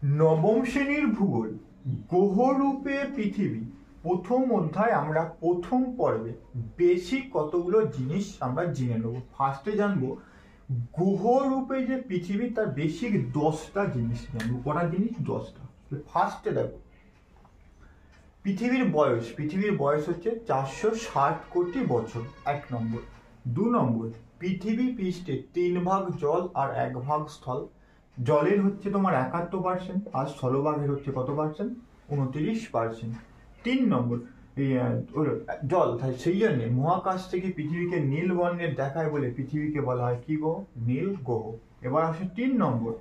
নবম শ্রেণীর ভূগোল গ্রহরূপে পৃথিবী প্রথম অধ্যায় আমরা প্রথম পর্বে বেসিক কতগুলো জিনিস আমরা জেনে নেব। ফার্স্টে জানবো গ্রহরূপে যে পৃথিবী তার বেসিক 10টা জিনিস জানবো। কটা জিনিস? 10টা। ফার্স্টে দেখো পৃথিবীর বয়স হচ্ছে 460 কোটি বছর, 1 নম্বর। 2 নম্বর, পৃথিবী পৃষ্ঠে 3 ভাগ জল আর 1 ভাগ স্থল। জলের হচ্ছে তোমার 71% আর স্থলভাগের হচ্ছে কত পার্সেন্ট? 29%। 3 নম্বর, জল, তাই সেই জন্য মহাকাশ থেকে পৃথিবীকে নীল বর্ণের দেখায় বলে পৃথিবীকে বলা হয় কি গ্রহ? নীল গ্রহ। এবার আসে 3 নম্বর,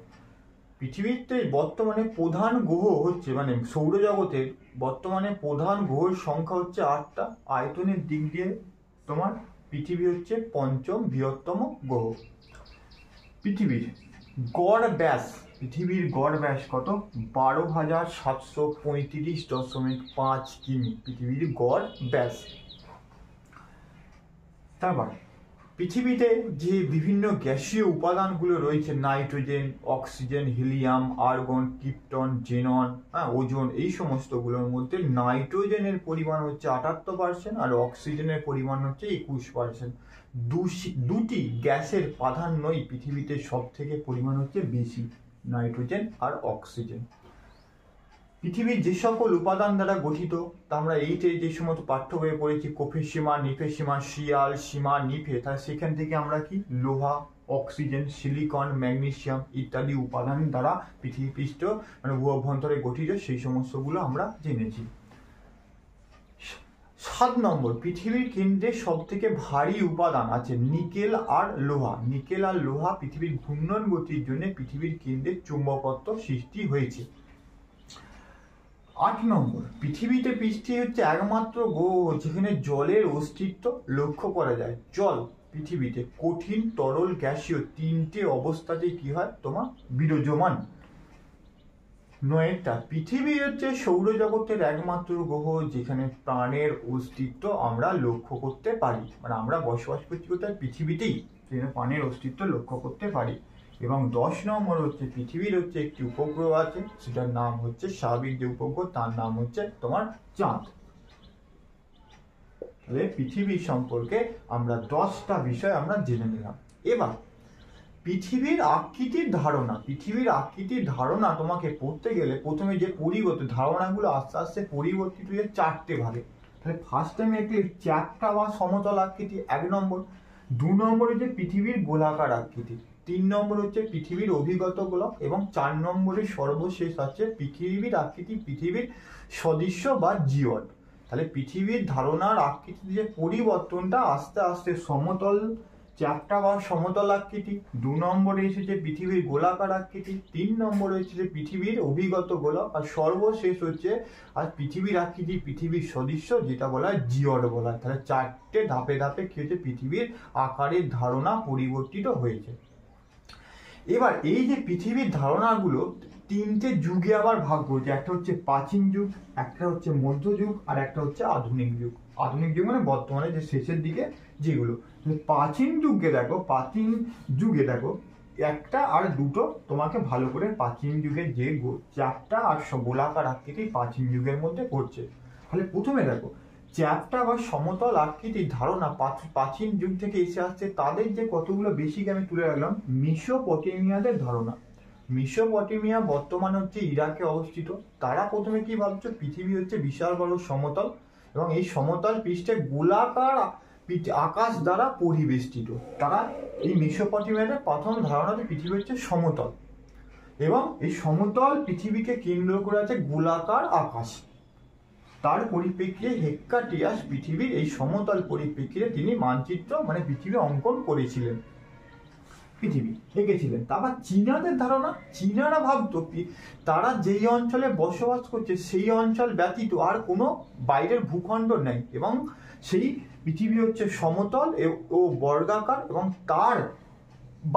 পৃথিবীতে বর্তমানে প্রধান গ্রহ হচ্ছে মানে সৌরজগতের বর্তমানে প্রধান গ্রহের সংখ্যা হচ্ছে 8টা। আয়তনের দিক দিয়ে তোমার পৃথিবী হচ্ছে 5ম বৃহত্তম গ্রহ। পৃথিবীর গড় ব্যাস কত? 12,735.5 কিমি পৃথিবীর গড় ব্যাস। তারপর পৃথিবীতে যে বিভিন্ন গ্যাসীয় উপাদানগুলো রয়েছে, nitrogen, oxygen, helium, argon, krypton, xenon, ozone, এই সমস্তগুলোর মধ্যে নাইট্রোজেনের পরিমাণ হচ্ছে 78% আর অক্সিজেনের পরিমাণ হচ্ছে 21%। দুটি গ্যাসের প্রাধান্যই পৃথিবীতে সব থেকে পরিমাণ হচ্ছে বেশি, নাইট্রোজেন আর অক্সিজেন। পৃথিবীর যে সকল উপাদান দ্বারা গঠিত তা আমরা এইটে যে সমস্ত পাঠ্য বইয়ে পড়েছি, কোফেসীমা, নিফেসীমা, শিয়াল, সীমা, নিফে, তাহলে সেখান থেকে আমরা কি লোহা, অক্সিজেন, সিলিকন, ম্যাগনেসিয়াম ইত্যাদি উপাদান দ্বারা পৃথিবী পৃষ্ঠ মানে ভূ অভ্যন্তরে গঠিত, সেই সমস্তগুলো আমরা জেনেছি। 7 নম্বর, পৃথিবীর কেন্দ্রে সব থেকে ভারী উপাদান আছে নিকেল আর লোহা। পৃথিবীর ঘূর্ণন গতির জন্য পৃথিবীর কেন্দ্রে চুম্বকত্ব সৃষ্টি হয়েছে। 8 নম্বর, পৃথিবীতে পৃষ্ঠে হচ্ছে একমাত্র গ্রহ যেখানে জলের অস্তিত্ব লক্ষ্য করা যায়। জল পৃথিবীতে কঠিন, তরল, গ্যাসীয় 3টে অবস্থাতে কি হয়? তোমার বিরাজমান। 9টা, পৃথিবী হচ্ছে সৌরজগতের একমাত্র গ্রহ যেখানে প্রাণের অস্তিত্ব আমরা লক্ষ্য করতে পারি, মানে আমরা বসবাস করছি কোথায়? পৃথিবীতেই, সেখানে প্রাণের অস্তিত্ব লক্ষ্য করতে পারি। এবং 10 নম্বর হচ্ছে পৃথিবীর হচ্ছে একটি উপগ্রহ আছে, সেটার নাম হচ্ছে স্বাভাবিক যে উপগ্রহ তার নাম হচ্ছে তোমার চাঁদ। তাহলে পৃথিবী সম্পর্কে আমরা 10টা বিষয় আমরা জেনে নিলাম। এবার পৃথিবীর আকৃতির ধারণা তোমাকে পড়তে গেলে প্রথমে যে ধারণাগুলো আস্তে আস্তে পরিবর্তিত হয়ে 4টে ভাগে। তাহলে ফার্স্ট টাইম একটি চ্যাপ্টা বা সমতল আকৃতি 1 নম্বর। 2 নম্বর হচ্ছে পৃথিবীর গোলাকার আকৃতি। 3 নম্বর হচ্ছে পৃথিবীর অভিগত গোলক এবং 4 নম্বরে সর্বশেষ আছে পৃথিবীর আকৃতি, পৃথিবীর সদৃশ্য বা জিওড। তাহলে পৃথিবীর ধারণার আকৃতির যে পরিবর্তনটা আস্তে আস্তে সমতল চ্যাপ্টা বা সমতল আকৃতি, 2 নম্বরে এসেছে পৃথিবীর গোলাকার আকৃতি, 3 নম্বরে এসেছে পৃথিবীর অভিগত গোলক, আর সর্বশেষ হচ্ছে আর পৃথিবীর আকৃতি, পৃথিবীর সদৃশ্য, যেটা বলা হয় জিওড বলা হয়। তাহলে 4টে ধাপে ধাপে কি হচ্ছে? পৃথিবীর আকারের ধারণা পরিবর্তিত হয়েছে। এবার এই যে পৃথিবীর ধারণাগুলো 3টে যুগে আবার ভাগ করেছে। একটা হচ্ছে প্রাচীন যুগ, একটা হচ্ছে মধ্যযুগ, আর একটা হচ্ছে আধুনিক যুগ। আধুনিক যুগ মানে বর্তমানে যে শেষের দিকে যেগুলো। প্রাচীন যুগে দেখো একটা আর দুটো তোমাকে ভালো করে প্রাচীন যুগের যে চ্যাপ্টা আর গোলাকার আকৃতি প্রাচীন যুগের মধ্যে পড়ছে। তাহলে প্রথমে দেখো চ্যাপ্টা বা সমতল আকৃতির ধারণা প্রাচীন যুগ থেকে এসে আসছে। তাদের যে কতগুলো বেসিক আমি তুলে রাখলাম। মেসোপটেমিয়াদের ধারণা। মেসোপটেমিয়া বর্তমানে হচ্ছে ইরাকে অবস্থিত। তারা প্রথমে কি ভাবছো? পৃথিবী হচ্ছে বিশাল বড় সমতল এবং এই সমতল পৃষ্ঠে গোলাকার আকাশ দ্বারা পরিবেষ্টিত। তারা এই মেসোপটেমিয়াদের প্রথম ধারণাতে পৃথিবী হচ্ছে সমতল এবং এই সমতল পৃথিবীকে কেন্দ্র করে আছে গোলাকার আকাশ। তার পরিপ্রেক্ষিতে হেক্কাটিয়াস পৃথিবীর এই সমতল পরিপ্রেক্ষিতে তিনি মানচিত্র মানে পৃথিবী অঙ্কন করেছিলেন, পৃথিবী এঁকেছিলেন। তারপর চীনাদের ধারণা, চীনারা ভাবতো তারা যেই অঞ্চলে বসবাস করছে সেই অঞ্চল ব্যতীত আর কোনো বাইরের ভূখণ্ড নেই এবং সেই পৃথিবী হচ্ছে সমতল ও বর্গাকার এবং তার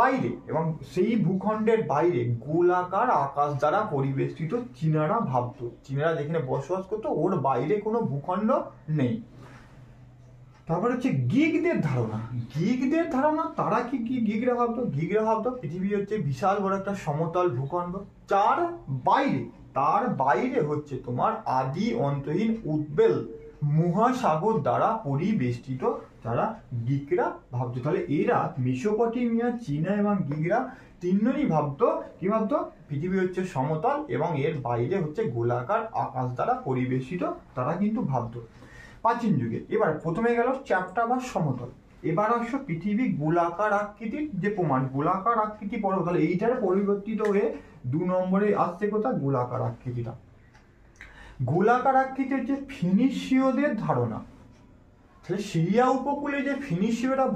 বাইরে এবং সেই ভূখণ্ডের বাইরে গোলাকার আকাশ দ্বারা পরিবেষ্টিত চীনারা ভাবতো। চীনারা যেখানে বসবাস করতো ওর বাইরে কোনো ভূখণ্ড নেই। তারপরে হচ্ছে গিগদের ধারণা। গিগদের ধারণা, তারা কি গিগরা ভাবতো পৃথিবী হচ্ছে বিশাল বড় একটা সমতল ভূখণ্ড, তার বাইরে হচ্ছে তোমার আদি অন্তহীন উদ্বেল মহাসাগর দ্বারা পরিবেষ্টিত। তারা গিগরা ভাবতো। তাহলে এরা মেসোপটেমিয়া, চীনা এবং গিগরা তিনজনই ভাবতো পৃথিবী হচ্ছে সমতল এবং এর বাইরে হচ্ছে গোলাকার আকাশ দ্বারা পরিবেষ্টিত। তারা কিন্তু ভাবতো প্রাচীন যুগে। এবার প্রথমে গেল চ্যাপ্টা বা সমতল। এবার আসো পৃথিবী গোলাকার আকৃতির যে প্রমাণ, গোলাকার আকৃতি পড়ো। তাহলে এইটার পরিবর্তিত হয়ে 2 নম্বরে আসছে কোথায়? গোলাকার আকৃতিটা। গোলাকার আকৃতি হচ্ছে ফিনিশীয়দের ধারণা। তাহলে সিরিয়া উপকূলে যে ফিনিশীয়রা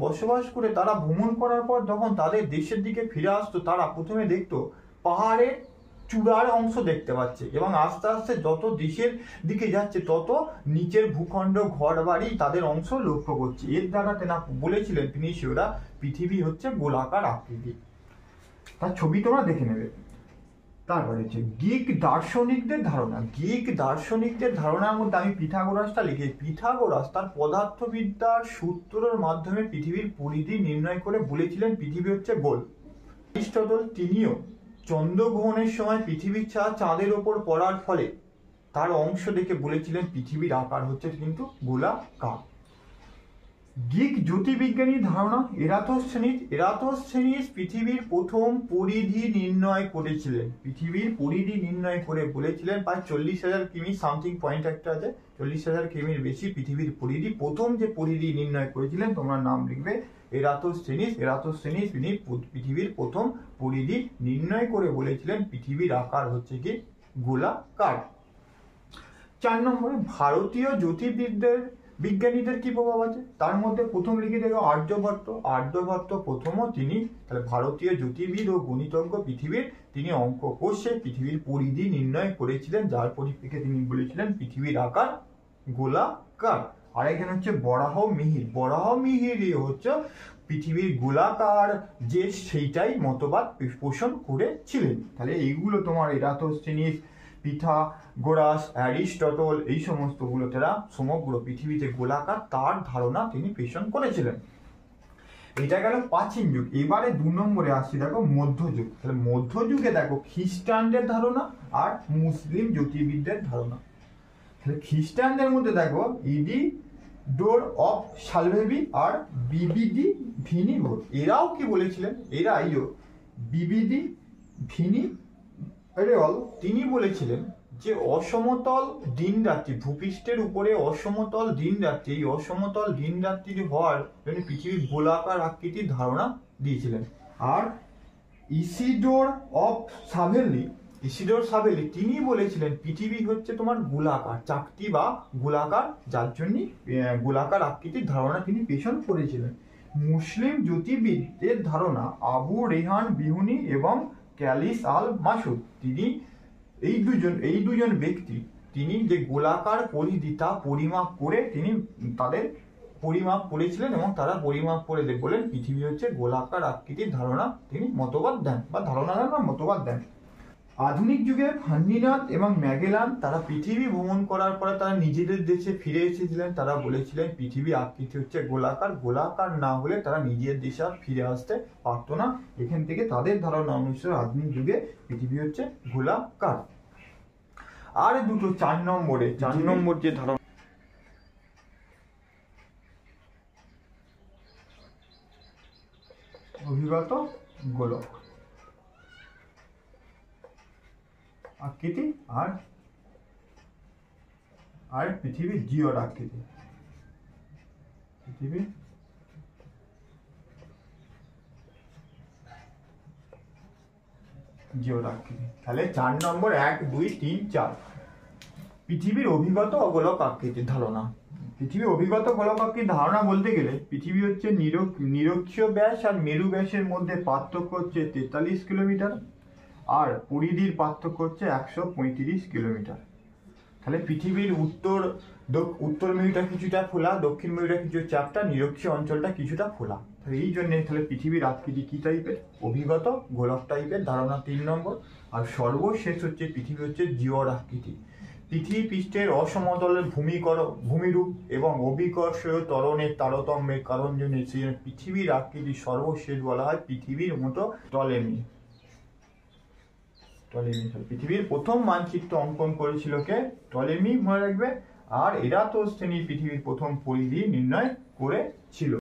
বসবাস করে তারা ভ্রমণ করার পর যখন তাদের দেশের দিকে ফিরে আসতো, তারা প্রথমে দেখতো পাহাড়ের চূড়ার অংশ দেখতে পাচ্ছে এবং আস্তে আস্তে যত দেশের দিকে যাচ্ছে তত নিচের ভূখণ্ড, ঘর বাড়ি তাদের অংশ লক্ষ্য করছে। এর দ্বারা তেনা বলেছিলেন ফিনিশীয়রা পৃথিবী হচ্ছে গোলাকার আকৃতি। তার ছবি তোমরা দেখে নেবে। তারপরে হচ্ছে গ্রিক দার্শনিকদের ধারণা। গ্রিক দার্শনিকদের ধারণার মধ্যে আমি পিথাগোরাসটা লিখি। পিথাগোরাস তার পদার্থবিদ্যার সূত্রের মাধ্যমে পৃথিবীর পরিধি নির্ণয় করে বলেছিলেন পৃথিবী হচ্ছে গোল। অ্যারিস্টটল তিনিও চন্দ্রগ্রহণের সময় পৃথিবীর ছায়া চাঁদের ওপর পড়ার ফলে তার অংশ দেখে বলেছিলেন পৃথিবীর আকার হচ্ছে কিন্তু গোলাকার। গ্রিক জ্যোতির্বিজ্ঞানীর ধারণা। এরাতোস্থেনিস পৃথিবীর প্রথম পরিধি নির্ণয় করেছিলেন। পৃথিবীর পরিধি নির্ণয় করে বলেছিলেন প্রায় 40,000 কিমি সামথিং পয়েন্ট একটা আছে, 40,000 কিমির বেশি পৃথিবীর পরিধি। প্রথম যে পরিধি নির্ণয় করেছিলেন তোমরা নাম লিখবে এরাতোস্থেনিস। তিনি পৃথিবীর প্রথম পরিধি নির্ণয় করে বলেছিলেন পৃথিবীর আকার হচ্ছে কি গোলাকার। 4 নম্বরে ভারতীয় বিজ্ঞানীদের কি প্রভাব আছে? তার মধ্যে প্রথম লিখে দেবো আর্যভট্ট প্রথম। তিনি তাহলে ভারতীয় জ্যোতির্বিদ ও গণিতজ্ঞ তিনি অঙ্ক কষে পৃথিবীর পরিধি নির্ণয় করেছিলেন, যার পরিপ্রেক্ষিতে তিনি বলেছিলেন পৃথিবীর আকার গোলাকার। আর এখানে হচ্ছে বরাহমিহির হচ্ছে পৃথিবীর গোলাকার যে সেইটাই মতবাদ পোষণ করেছিলেন। তাহলে এইগুলো তোমার এরাতোস্থেনিস, পিথাগোরাস, অ্যারিস্টটল এই সমস্তগুলো তারা সমগ্র পৃথিবীতে গোলাকার তার ধারণা তিনি পোষণ করেছিলেন। এটা গেল প্রাচীন যুগ। এবারে 2 নম্বরে আসছি দেখো মধ্যযুগ। তাহলে মধ্যযুগে দেখো খ্রিস্টানদের ধারণা আর মুসলিম জ্যোতির্বিদদের ধারণা। তাহলে খ্রিস্টানদের মধ্যে দেখো ইডিডোর অফ সালভেবি আর বিবিডি ভিনিভোর। এরাও কি বলেছিলেন? বিবিডি ভিনিভোর তিনি বলেছিলেন যে অসমতল দিন রাত্রি, ভূপৃষ্ঠের উপরে অসমতল দিন রাত্রি, এই অসমতল দিন রাত্রি হওয়ার জন্য পৃথিবীর গোলাকার আকৃতির ধারণা দিয়েছিলেন। আর ইসিডোর সাভেলি তিনি বলেছিলেন পৃথিবী হচ্ছে তোমার গোলাকার, চাকতি বা গোলাকার, যার জন্য গোলাকার আকৃতির ধারণা তিনি পোষণ করেছিলেন। মুসলিম জ্যোতির্বিদদের ধারণা আবু রেহান বিহুনি এবং ক্যালিস আল মাসুদ এই দুজন ব্যক্তি তিনি যে গোলাকার পরিধি তা পরিমাপ করে তিনি তাদের পরিমাপ করেছিলেন এবং তারা পরিমাপ করে বলেন পৃথিবী হচ্ছে গোলাকার আকৃতির ধারণা তিনি মতবাদ দেন বা ধারণা দেন বা মতবাদ দেন। আধুনিক যুগে ফার্ডিনান্ড এবং ম্যাগেলান তারা পৃথিবী ভ্রমণ করার পরে তারা নিজেদের দেশে ফিরে এসেছিলেন। তারা বলেছিলেন পৃথিবী আকৃতি হচ্ছে গোলাকার না হলে তারা নিজের দেশে আর ফিরে আসতে পারতো না। এখান থেকে তাদের ধারণা অনুসারে আধুনিক যুগে পৃথিবী হচ্ছে গোলাকার। আর দুটো 4 নম্বর যে ধারণা অভিগত গোলক আকৃতি আর পৃথিবীর জিওর আকৃতি। তাহলে 4 নম্বর 1, 2, 3, 4 পৃথিবীর অভিগত গোলক আকৃতির ধারণা। পৃথিবীর অভিগত গোলক আকৃতির ধারণা বলতে গেলে পৃথিবী হচ্ছে নিরক্ষীয় ব্যাস আর মেরু ব্যাসের মধ্যে পার্থক্য হচ্ছে 43 কিলোমিটার আর পরিধির পার্থক্য হচ্ছে 135 কিলোমিটার। তাহলে পৃথিবীর উত্তর মেরুটা কিছুটা ফোলা, দক্ষিণ মেরুটা কিছু চ্যাপ্টা, নিরক্ষীয় অঞ্চলটা কিছুটা ফোলা। তাহলে এই জন্য তাহলে পৃথিবীর আকৃতি কি টাইপের? অভিগত গোলক টাইপের ধারণা 3 নম্বর। আর সর্বশেষ হচ্ছে পৃথিবী হচ্ছে জিওর আকৃতি। পৃথিবী পৃষ্ঠের অসমতলের ভূমিরূপ এবং অবিকর্ষীয় ত্বরণের তারতম্যের কারণ জন্য পৃথিবীর আকৃতি সর্বশেষ বলা হয় পৃথিবীর মতো টলেমি। পৃথিবীর প্রথম মানচিত্র অঙ্কন করেছিল কে? টলেমি, মনে রাখবে। আর এরাতোস্থেনিস পৃথিবীর প্রথম পরিধি নির্ণয় করেছিল।